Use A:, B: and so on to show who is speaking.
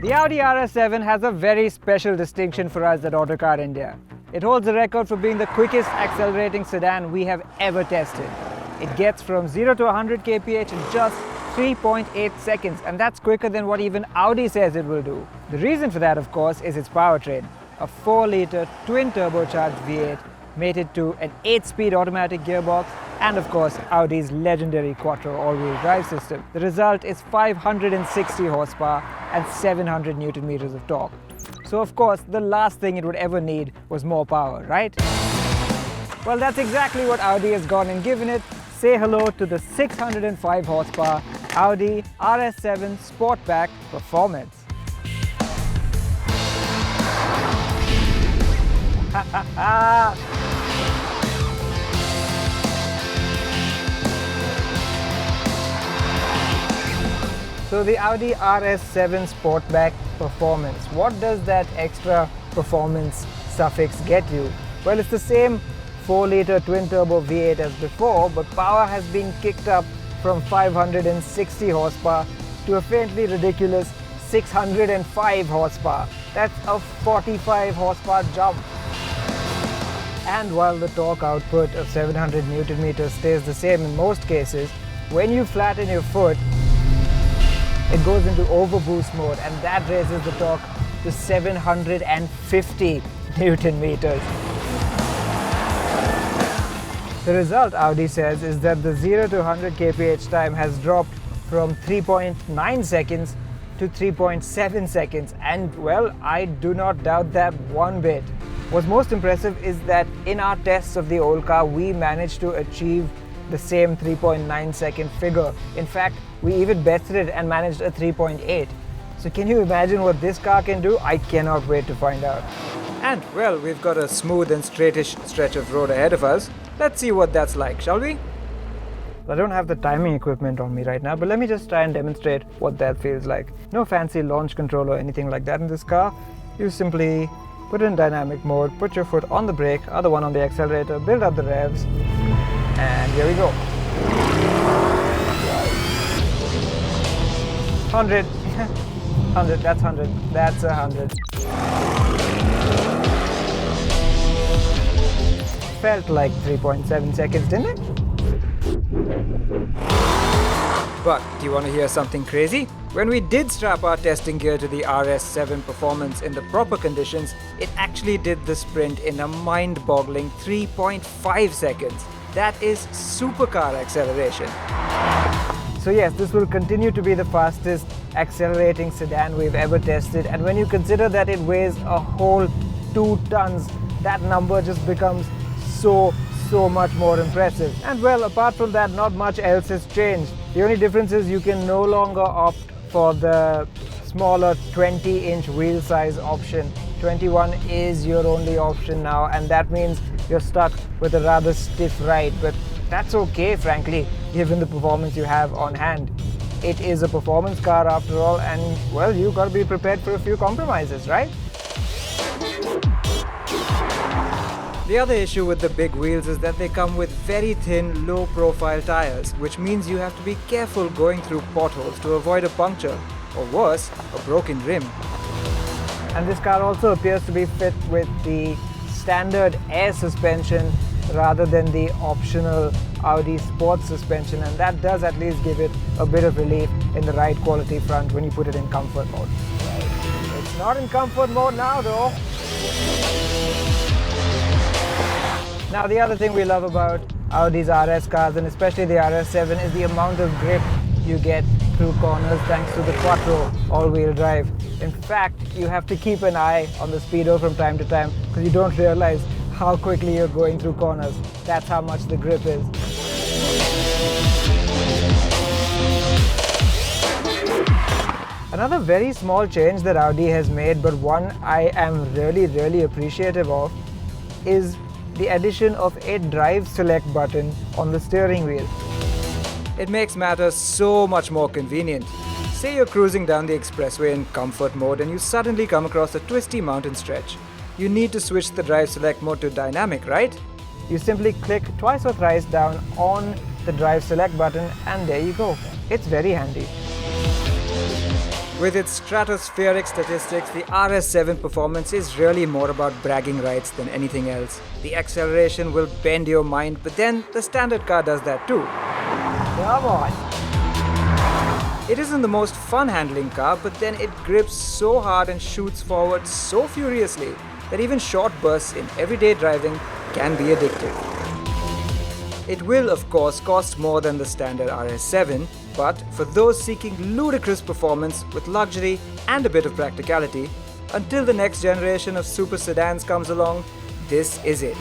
A: The Audi RS7 has a very special distinction for us at Autocar India. It holds the record for being the quickest accelerating sedan we have ever tested. It gets from 0 to 100 kph in just 3.8 seconds, and that's quicker than what even Audi says it will do. The reason for that, of course, is its powertrain. A 4-litre twin-turbocharged V8 mated to an 8-speed automatic gearbox and, of course, Audi's legendary quattro all-wheel drive system. The result is 560 horsepower and 700 Newton meters of torque. So, of course, the last thing it would ever need was more power, right? Well, that's exactly what Audi has gone and given it. Say hello to the 605 horsepower Audi RS7 Sportback Performance. So the Audi RS7 Sportback Performance, what does that extra performance suffix get you? Well, it's the same 4-litre twin-turbo V8 as before, but power has been kicked up from 560 horsepower to a faintly ridiculous 605 horsepower. That's a 45 horsepower jump. And while the torque output of 700 Newton meters stays the same in most cases, when you flatten your foot, it goes into overboost mode, and that raises the torque to 750 Newton meters. The result, Audi says, is that the 0 to 100 kph time has dropped from 3.9 seconds to 3.7 seconds, and well, I do not doubt that one bit. What's most impressive is that in our tests of the old car, we managed to achieve the same 3.9 second figure. In fact, we even bested it and managed a 3.8. So can you imagine what this car can do? I cannot wait to find out. And well, we've got a smooth and straightish stretch of road ahead of us. Let's see what that's like, shall we? I don't have the timing equipment on me right now, but let me just try and demonstrate what that feels like. No fancy launch control or anything like that in this car. You simply put it in dynamic mode, put your foot on the brake, other one on the accelerator, build up the revs, and here we go. 100. 100, that's 100. That's 100. Felt like 3.7 seconds, didn't it? But do you want to hear something crazy? When we did strap our testing gear to the RS7 Performance in the proper conditions, it actually did the sprint in a mind-boggling 3.5 seconds. That is supercar acceleration. So yes, this will continue to be the fastest accelerating sedan we've ever tested, and when you consider that it weighs a whole 2 tons, that number just becomes so much more impressive. And well, apart from that, not much else has changed. The only difference is you can no longer opt for the smaller 20-inch wheel size option. 21 is your only option now, and that means you're stuck with a rather stiff ride, but that's okay, frankly, given the performance you have on hand. It is a performance car after all, and well, you've got to be prepared for a few compromises, right? The other issue with the big wheels is that they come with very thin, low-profile tires, which means you have to be careful going through potholes to avoid a puncture, or worse, a broken rim. And this car also appears to be fit with the standard air suspension rather than the optional Audi Sports suspension, and that does at least give it a bit of relief in the ride quality front when you put it in comfort mode. It's not in comfort mode now though. Now, the other thing we love about Audi's RS cars, and especially the RS7, is the amount of grip you get through corners thanks to the quattro all-wheel drive. In fact, you have to keep an eye on the speedo from time to time because you don't realize how quickly you're going through corners. That's how much the grip is. Another very small change that Audi has made, but one I am really appreciative of, is the addition of a drive select button on the steering wheel. It makes matters so much more convenient. Say you're cruising down the expressway in comfort mode and you suddenly come across a twisty mountain stretch. You need to switch the drive select mode to dynamic, right? You simply click twice or thrice down on the drive select button and there you go. It's very handy. With its stratospheric statistics, the RS7 Performance is really more about bragging rights than anything else. The acceleration will bend your mind, but then the standard car does that too. Come on! It isn't the most fun handling car, but then it grips so hard and shoots forward so furiously that even short bursts in everyday driving can be addictive. It will, of course, cost more than the standard RS7, but for those seeking ludicrous performance with luxury and a bit of practicality, until the next generation of super sedans comes along, this is it.